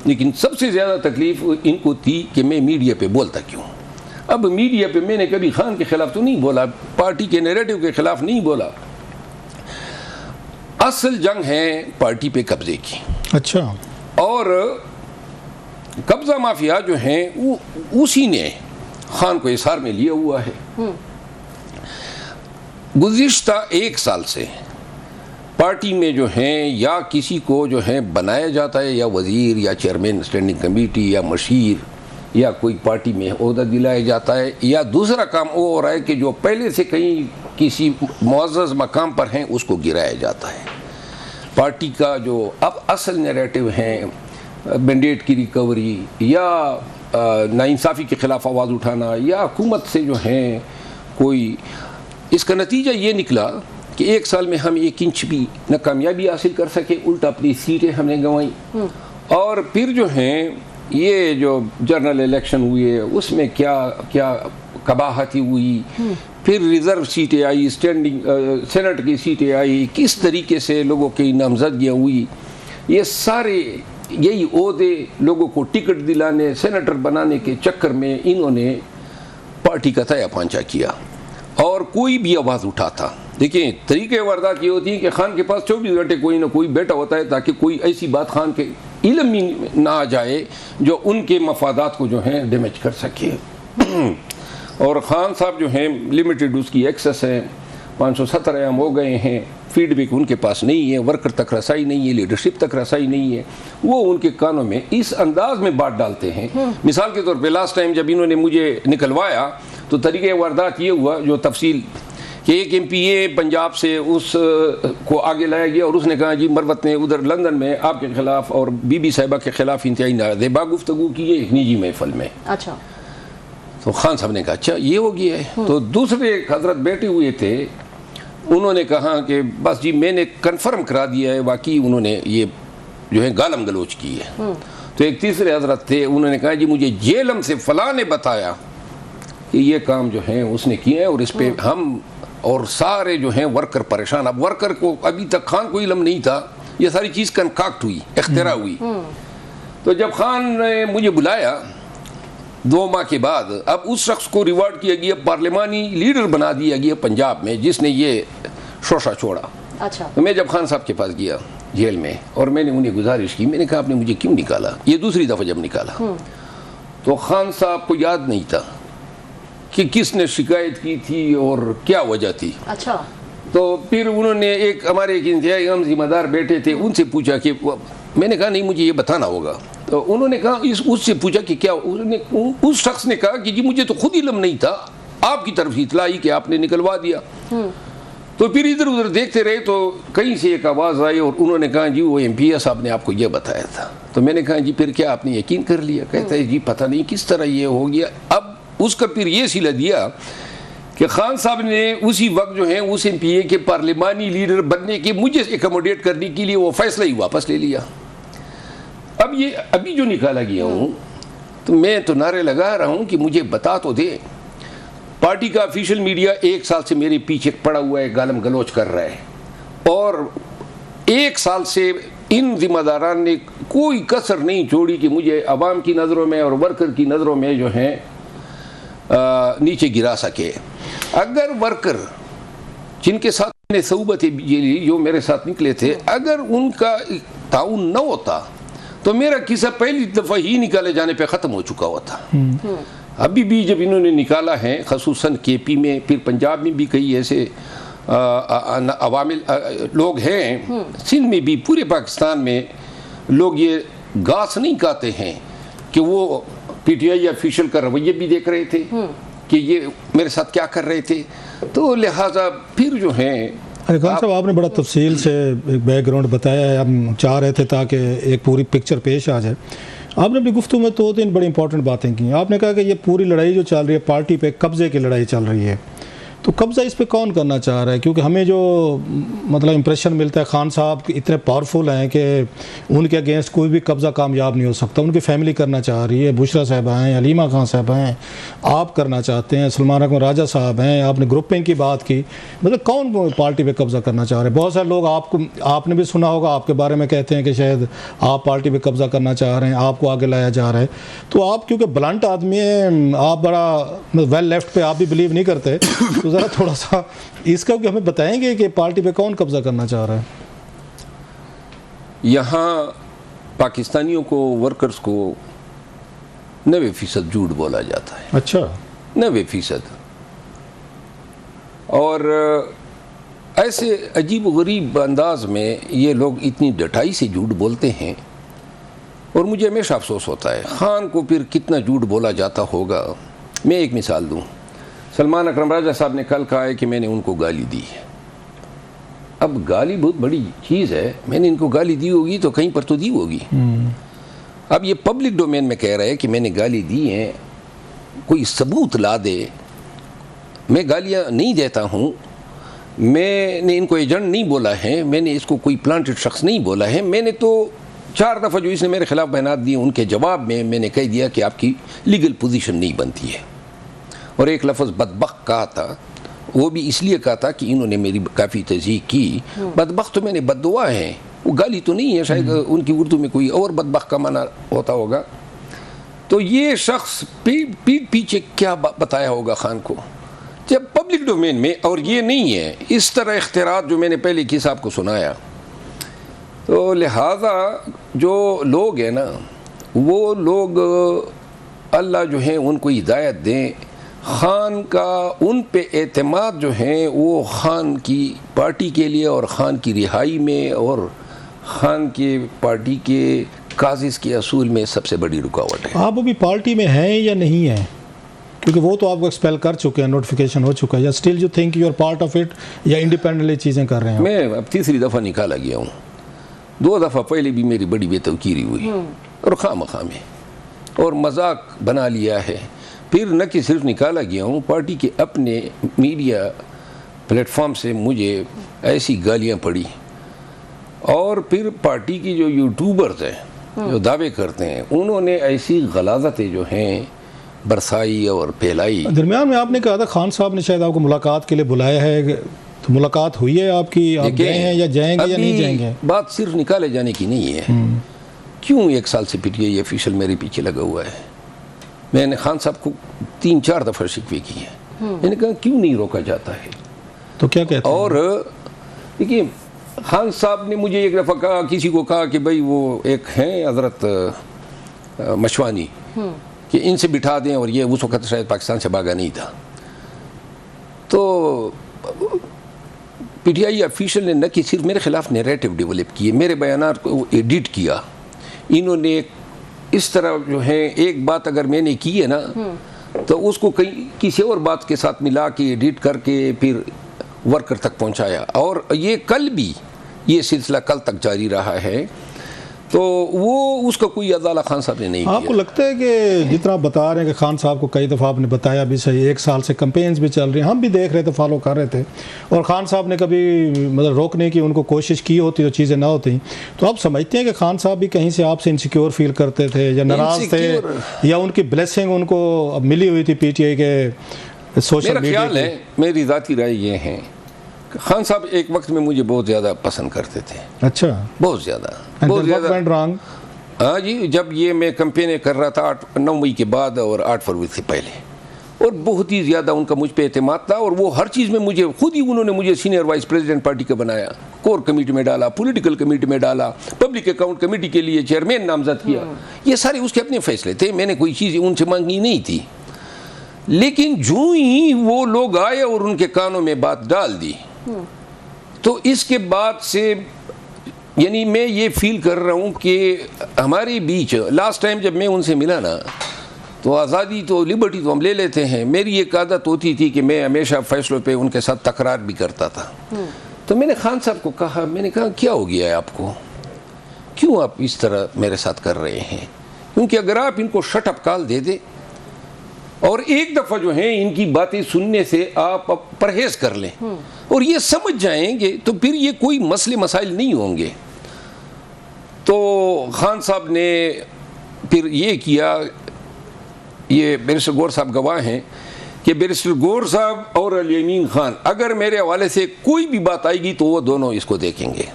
लेकिन सबसे ज़्यादा तकलीफ़ इनको थी कि मैं मीडिया पे बोलता क्यों। अब मीडिया पे मैंने कभी खान के ख़िलाफ़ तो नहीं बोला, पार्टी के नैरेटिव के ख़िलाफ़ नहीं बोला। असल जंग है पार्टी पे कब्ज़े की। अच्छा। और कब्ज़ा माफिया जो हैं उसी ने खान को हिसार में लिया हुआ है। गुज़िश्ता 1 साल से पार्टी में जो हैं या किसी को जो है बनाया जाता है, या वज़ीर या चेयरमैन स्टैंडिंग कमेटी या मशीर, या कोई पार्टी में ओहदा दिलाया जाता है, या दूसरा काम वो हो रहा है कि जो पहले से कहीं किसी मुअज़्ज़ज़ मकाम पर हैं उसको गिराया जाता है। पार्टी का जो अब असल नैरेटिव है मैंडेट की रिकवरी या नाइंसाफ़ी के ख़िलाफ़ आवाज़ उठाना या हुकूमत से जो है कोई, इसका नतीजा ये निकला कि 1 साल में हम 1 इंच भी न कामयाबी हासिल कर सके, उल्टा अपनी सीटें हमने गंवाई। और फिर जो हैं ये जो जनरल इलेक्शन हुए उसमें क्या क्या कबाहती हुई, फिर रिज़र्व सीटें आई, स्टैंडिंग सेनेट की सीटें आई, किस तरीके से लोगों की नामजदगियाँ हुई, ये सारे यही ओहदे लोगों को टिकट दिलाने, सेनेटर बनाने के चक्कर में इन्होंने पार्टी का तया पांचा किया। और कोई भी आवाज़ उठाता, देखिए तरीके वारदात ये होती है कि खान के पास 24 घंटे कोई ना कोई बैठा होता है ताकि कोई ऐसी बात खान के इल्म में ना आ जाए जो उनके मफादात को जो है डैमेज कर सके। और ख़ान साहब जो हैं लिमिटेड उसकी एक्सेस है, 570 आयाम हो गए हैं, फीडबैक उनके पास नहीं है, वर्कर तक रसाई नहीं है, लीडरशिप तक रसाई नहीं है, वो उनके कानों में इस अंदाज में बात डालते हैं। मिसाल के तौर पे लास्ट टाइम जब इन्होंने मुझे निकलवाया तो तरीके वारदात ये हुआ जो तफसील कि एक MPA पंजाब से उस को आगे लाया गया और उसने कहा जी मरवत ने उधर लंदन में आपके खिलाफ और बीबी साहिबा के खिलाफ इंतहाई नादेबा गुफ्तगू की है एक निजी महफिल में। अच्छा। तो खान साहब ने कहा अच्छा ये हो गया है। तो दूसरे हजरत बैठे हुए थे, उन्होंने कहा कि बस जी मैंने कन्फर्म करा दिया है, वाकई उन्होंने ये जो है गालम गलोच की है। तो एक तीसरे हजरत थे, उन्होंने कहा जी मुझे जेलम से फलां ने बताया कि ये काम जो है उसने किया है और इस पे हम और सारे जो हैं वर्कर परेशान। अब वर्कर को अभी तक खान को इल्म नहीं था, ये सारी चीज़ कंकाक्ट हुई, इख्तिरा हुई। तो जब खान ने मुझे बुलाया 2 माह के बाद, अब उस शख्स को रिवार्ड किया गया, पार्लिमानी लीडर बना दिया गया पंजाब में जिसने ये शोशा छोड़ा। अच्छा। तो मैं जब खान साहब के पास गया जेल में और मैंने उन्हें गुजारिश की, मैंने कहा आपने मुझे क्यों निकाला, ये दूसरी दफ़ा जब निकाला तो खान साहब को याद नहीं था कि किसने शिकायत की थी और क्या वजह थी। अच्छा। तो फिर उन्होंने एक हमारे एक इंतहाई अहम जिम्मेदार बैठे थे, उनसे पूछा कि मैंने कहा नहीं मुझे ये बताना होगा। तो उन्होंने कहा उससे पूछा कि क्या, उस शख्स ने कहा कि जी मुझे तो खुद इल्म नहीं था, आपकी तरफ से इतला आई कि आपने निकलवा दिया। तो फिर इधर उधर देखते रहे तो कहीं से एक आवाज़ आई और उन्होंने कहा जी वो MPA साहब ने आपको ये बताया था। तो मैंने कहा जी फिर क्या आपने यकीन कर लिया? कहता है जी पता नहीं किस तरह ये हो गया। अब उसका फिर ये सिला दिया कि खान साहब ने उसी वक्त जो है उस MPA के पार्लिमानी लीडर बनने के मुझे एकमोडेट करने के लिए वो फैसला ही वापस ले लिया। अब ये अभी जो निकाला गया हूँ तो मैं तो नारे लगा रहा हूँ कि मुझे बता तो दे। पार्टी का ऑफिशियल मीडिया 1 साल से मेरे पीछे पड़ा हुआ है, गालम गलोच कर रहा है और 1 साल से इन जिम्मेदारान ने कोई कसर नहीं छोड़ी कि मुझे अवाम की नज़रों में और वर्कर की नज़रों में जो है नीचे गिरा सके। अगर वर्कर जिनके साथ मैंने सऊबतें ली जो मेरे साथ निकले थे, अगर उनका ताउन न होता तो मेरा किस्सा पहली दफ़ा ही निकाले जाने पे ख़त्म हो चुका होता। अभी भी जब इन्होंने निकाला है ख़ुसूसन KP में, फिर पंजाब में भी कई ऐसे अवामिल लोग हैं, सिंध में भी, पूरे पाकिस्तान में लोग ये घास नहीं खाते हैं कि वो PTI ऑफिशियल का रवैया भी देख रहे थे कि ये मेरे साथ क्या कर रहे थे। तो लिहाजा फिर जो है खान साहब आपने बड़ा तफसील से एक बैकग्राउंड बताया है, हम चाह रहे थे ताकि एक पूरी पिक्चर पेश आ जाए। आपने अपनी गुफ्तगू में 2-3 बड़ी इंपॉर्टेंट बातें की। आपने कहा कि ये पूरी लड़ाई जो चल रही है पार्टी पे कब्जे की लड़ाई चल रही है, तो कब्ज़ा इस पे कौन करना चाह रहा है? क्योंकि हमें जो मतलब इम्प्रेशन मिलता है खान साहब इतने पावरफुल हैं कि उनके अगेंस्ट कोई भी कब्ज़ा कामयाब नहीं हो सकता। उनकी फैमिली करना चाह रही है, बुशरा साहब हैं, अलीमा खान साहब हैं, आप करना चाहते हैं, सलमान अकबर राजा साहब हैं, आपने ग्रुपिंग की बात की, मतलब कौन पार्टी पे कब्ज़ा करना चाह रहे हैं? बहुत सारे लोग आपने भी सुना होगा, आपके बारे में कहते हैं कि शायद आप पार्टी पे कब्ज़ा करना चाह रहे हैं, आपको आगे लाया जा रहा है। तो आप क्योंकि ब्लंट आदमी हैं, आप बड़ा वेल लेफ्ट पे आप भी बिलीव नहीं करते, तो ज़रा थोड़ा सा इसका भी हमें बताएंगे कि पार्टी पे कौन कब्ज़ा करना चाह रहा है? यहाँ पाकिस्तानियों को, वर्कर्स को 90% झूठ बोला जाता है। अच्छा, 90%। और ऐसे अजीब गरीब अंदाज में ये लोग इतनी डटाई से झूठ बोलते हैं, और मुझे हमेशा अफसोस होता है खान को फिर कितना झूठ बोला जाता होगा। मैं एक मिसाल दूं, सलमान अकबर राजा साहब ने कल कहा है कि मैंने उनको गाली दी है। अब गाली बहुत बड़ी चीज़ है, मैंने इनको गाली दी होगी तो कहीं पर तो दी होगी। अब ये पब्लिक डोमेन में कह रहा है कि मैंने गाली दी है, कोई सबूत ला दे। मैं गालियाँ नहीं देता हूँ, मैंने इनको एजेंट नहीं बोला है, मैंने इसको कोई प्लांटेड शख्स नहीं बोला है। मैंने तो 4 दफ़ा जो इसने मेरे खिलाफ बयानात दिए उनके जवाब में मैंने कह दिया कि आपकी लीगल पोजीशन नहीं बनती है। और एक लफ्ज़ बदबख्त कहा था, वो भी इसलिए कहा था कि इन्होंने मेरी काफ़ी तज़ीक़ की। बदबख्त तो मैंने बद्दुआ है, वो गाली तो नहीं है, शायद उनकी उर्दू में कोई और बदबख्त का माना होता होगा। तो ये शख्स पीठ पीछे क्या बताया होगा खान को जब पब्लिक डोमेन में। और ये नहीं है इस तरह इख्तिरात जो मैंने पहले किस आपको सुनाया। तो लिहाजा जो लोग हैं ना, वो लोग अल्लाह जो है उनको हिदायत दें। खान का उन पे एतमाद जो है वो खान की पार्टी के लिए और खान की रिहाई में और खान के पार्टी के काजिज़ के असूल में सबसे बड़ी रुकावट है। आप अभी पार्टी में हैं या नहीं हैं? क्योंकि वो तो आपको एक्सपेल कर चुके हैं, नोटिफिकेशन हो चुका है, या still you think you are part of it, या इंडिपेंडेंटली चीज़ें कर रहे हैं? मैं अब तीसरी दफ़ा निकाला गया हूँ। 2 दफ़ा पहले भी मेरी बड़ी बेतवकीरी हुई और खामखा में, और मजाक बना लिया है। फिर न कि सिर्फ निकाला गया हूँ, पार्टी के अपने मीडिया प्लेटफॉर्म से मुझे ऐसी गालियाँ पड़ी, और फिर पार्टी की जो यूट्यूबर्स हैं जो दावे करते हैं, उन्होंने ऐसी गलाज़तें जो हैं बरसाई और फैलाई। दरमियान में आपने कहा था खान साहब ने शायद आपको मुलाकात के लिए बुलाया है, तो मुलाकात हुई है आपकी? आप गए हैं या जाएंगे या नहीं जाएंगे? बात सिर्फ निकाले जाने की नहीं है। क्यों 1 साल से फिर ये ऑफिशियल मेरे पीछे लगा हुआ है? मैंने खान साहब को 3-4 दफ़ा शिकवे की है, मैंने कहा क्यों नहीं रोका जाता है? तो क्या कहते हैं? और देखिए, खान साहब ने मुझे एक दफ़ा कहा, किसी को कहा कि भाई वो एक हैं हज़रत मशवानी, कि इनसे बिठा दें, और ये उस वक़्त शायद पाकिस्तान से भागा नहीं था। तो पीटीआई ऑफिशियल ने न कि सिर्फ मेरे खिलाफ नैरेटिव डेवलप किए, मेरे बयानात को एडिट किया। इन्होंने इस तरह जो है, एक बात अगर मैंने की है ना, तो उसको कहीं किसी और बात के साथ मिला के एडिट करके फिर वर्कर तक पहुंचाया। और ये कल भी ये सिलसिला कल तक जारी रहा है। तो वो उसका कोई अदाला खान साहब ने नहीं किया। आपको लगता है कि जितना बता रहे हैं कि खान साहब को कई दफ़ा आपने बताया भी सही, 1 साल से कैंपेन्स भी चल रही हैं, हम भी देख रहे थे, फॉलो कर रहे थे, और खान साहब ने कभी मतलब रोकने की उनको कोशिश की होती तो चीज़ें ना होती। तो आप समझते हैं कि खान साहब भी कहीं से आपसे इनसिक्योर फील करते थे या नाराज़ थे, या उनकी ब्लेसिंग उनको मिली हुई थी पीटीआई के सोशल मीडिया? मेरा ख्याल है, मेरी ज़ाती राय ये है, खान साहब एक वक्त में मुझे बहुत ज़्यादा पसंद करते थे। अच्छा, बहुत ज़्यादा। हाँ जी, जब ये मैं कैंपेन कर रहा था 9 मई के बाद और 8 फरवरी से पहले, और बहुत ही ज़्यादा उनका मुझ पे एतमाद था, और वो हर चीज़ में मुझे खुद ही उन्होंने मुझे सीनियर वाइस प्रेसिडेंट पार्टी का बनाया, कोर कमेटी में डाला, पॉलिटिकल कमेटी में डाला, पब्लिक अकाउंट कमेटी के लिए चेयरमैन नामजद किया। ये सारे उसके अपने फैसले थे, मैंने कोई चीज़ उनसे मांगी नहीं थी। लेकिन जो ही वो लोग आए और उनके कानों में बात डाल दी, तो इसके बाद से यानी मैं ये फील कर रहा हूँ कि हमारे बीच लास्ट टाइम जब मैं उनसे मिला ना, तो आज़ादी तो लिबर्टी तो हम ले लेते हैं, मेरी एक आदत होती थी कि मैं हमेशा फैसलों पे उनके साथ तकरार भी करता था। तो मैंने खान साहब को कहा, मैंने कहा क्या हो गया है आपको, क्यों आप इस तरह मेरे साथ कर रहे हैं? क्योंकि अगर आप इनको शट अप कॉल दे दे और एक दफ़ा जो है इनकी बातें सुनने से आप अब परहेज कर लें और ये समझ जाएंगे तो फिर ये कोई मसले मसाइल नहीं होंगे। तो खान साहब ने फिर ये किया, ये बैरिस्टर गौर साहब गवाह हैं कि बैरिस्टर गौर साहब और अली अमीन खान अगर मेरे हवाले से कोई भी बात आएगी तो वो दोनों इसको देखेंगे।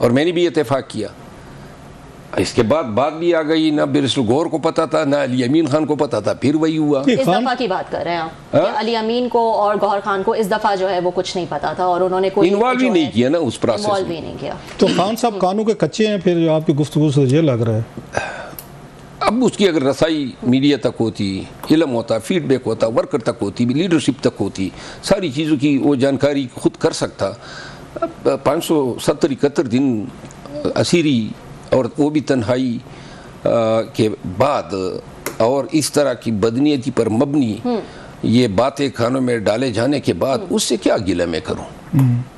और मैंने भी इत्तेफाक किया। इसके बाद बात भी आ गई, ना बैरिस्टर गौर को पता था ना अली अमीन खान को पता था, फिर वही हुआ। कि इस खान दफा की बात कर रहे हैं आप कि अली अमीन को और गौहर खान को इस दफा जो है वो कुछ नहीं पता था और उन्होंने कोई इन्वॉल्व ही नहीं किया ना उस प्रोसेस इन्वॉल्व में। भी नहीं किया। तो खान साहब कानून के कच्चे हैं, फिर जो आपकी गुफ्तगू से ये लग रहा है। अब उसकी अगर रसाई मीडिया तक होती, इल्म होता, फीडबैक होता, वर्कर तक होती, लीडरशिप तक होती, सारी चीज़ों की वो जानकारी खुद कर सकता। अब 570-71 दिन असीरी और वो भी तन्हाई के बाद और इस तरह की बदनीयती पर मबनी ये बातें खानों में डाले जाने के बाद उससे क्या गिला मैं करूं।